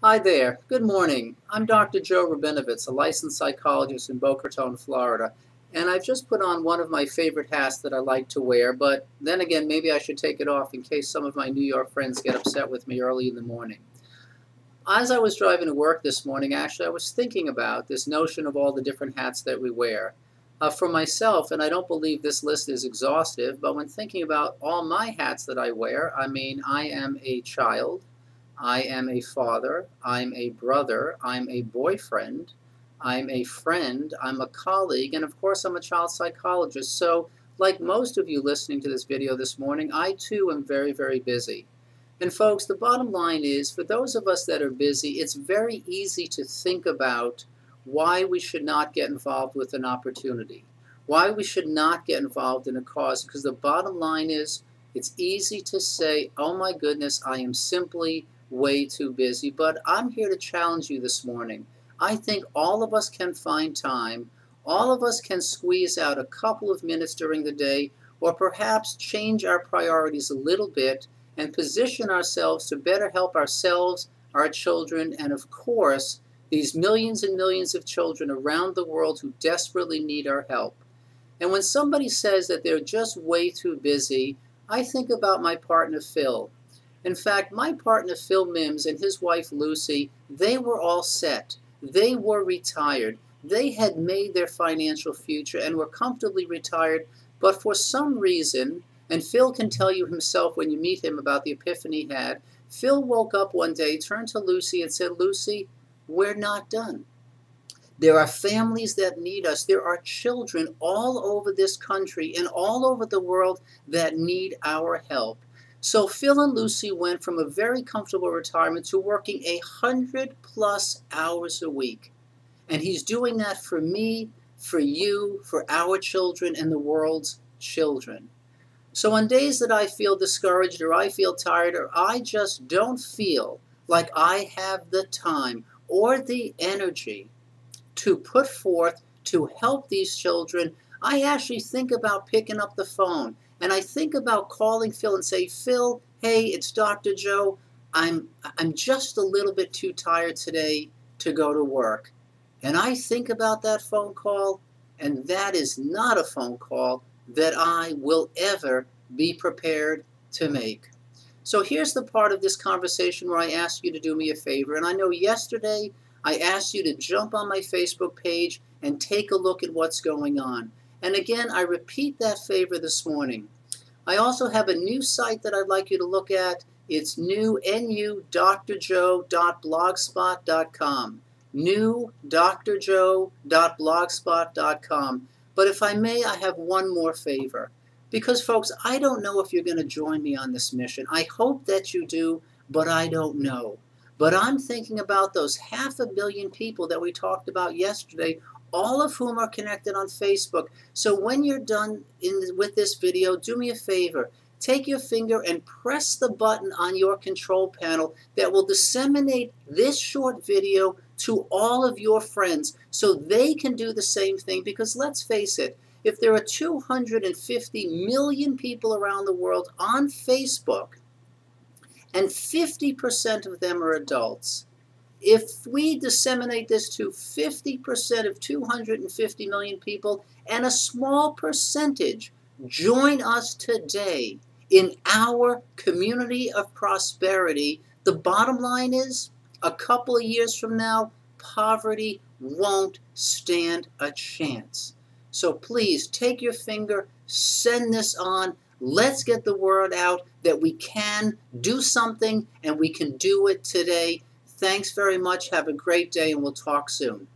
Hi there. Good morning. I'm Dr. Joe Rabinovitz, a licensed psychologist in Boca Raton, Florida, and I've just put on one of my favorite hats that I like to wear, but then again, maybe I should take it off in case some of my New York friends get upset with me early in the morning. As I was driving to work this morning, actually, I was thinking about this notion of all the different hats that we wear. For myself, and I don't believe this list is exhaustive, but when thinking about all my hats that I wear, I mean, I am a child, I am a father, I'm a brother, I'm a boyfriend, I'm a friend, I'm a colleague, and of course I'm a child psychologist. So, like most of you listening to this video this morning, I too am very, very busy. And folks, the bottom line is, for those of us that are busy, it's very easy to think about why we should not get involved with an opportunity, why we should not get involved in a cause, because the bottom line is, it's easy to say, oh my goodness, I am simply way too busy. But I'm here to challenge you this morning. I think all of us can find time, all of us can squeeze out a couple of minutes during the day, or perhaps change our priorities a little bit and position ourselves to better help ourselves, our children, and of course, these millions and millions of children around the world who desperately need our help. And when somebody says that they're just way too busy, I think about my partner Phil. In fact, my partner Phil Mims and his wife Lucy, they were all set. They were retired. They had made their financial future and were comfortably retired, but for some reason, and Phil can tell you himself when you meet him about the epiphany he had, Phil woke up one day, turned to Lucy and said, Lucy, we're not done. There are families that need us. There are children all over this country and all over the world that need our help. So Phil and Lucy went from a very comfortable retirement to working 100+ hours a week. And he's doing that for me, for you, for our children, and the world's children. So on days that I feel discouraged or I feel tired or I just don't feel like I have the time or the energy to put forth to help these children, I actually think about picking up the phone and I think about calling Phil and say, Phil, hey, it's Dr. Joe. I'm just a little bit too tired today to go to work. And I think about that phone call, and that is not a phone call that I will ever be prepared to make. So here's the part of this conversation where I ask you to do me a favor. And I know yesterday I asked you to jump on my Facebook page and take a look at what's going on. And again, I repeat that favor this morning. I also have a new site that I'd like you to look at. It's newdrjoe.blogspot.com. newdrjoe.blogspot.com. But if I may, I have one more favor. Because, folks, I don't know if you're going to join me on this mission. I hope that you do, but I don't know. But I'm thinking about those 500 million people that we talked about yesterday, all of whom are connected on Facebook. So when you're done with this video, do me a favor. Take your finger and press the button on your control panel that will disseminate this short video to all of your friends so they can do the same thing. Because let's face it, if there are 250 million people around the world on Facebook, and 50% of them are adults, if we disseminate this to 50% of 250 million people, and a small percentage join us today in our community of prosperity, the bottom line is, a couple of years from now, poverty won't stand a chance. So please take your finger, send this on. Let's get the word out that we can do something and we can do it today. Thanks very much. Have a great day and we'll talk soon.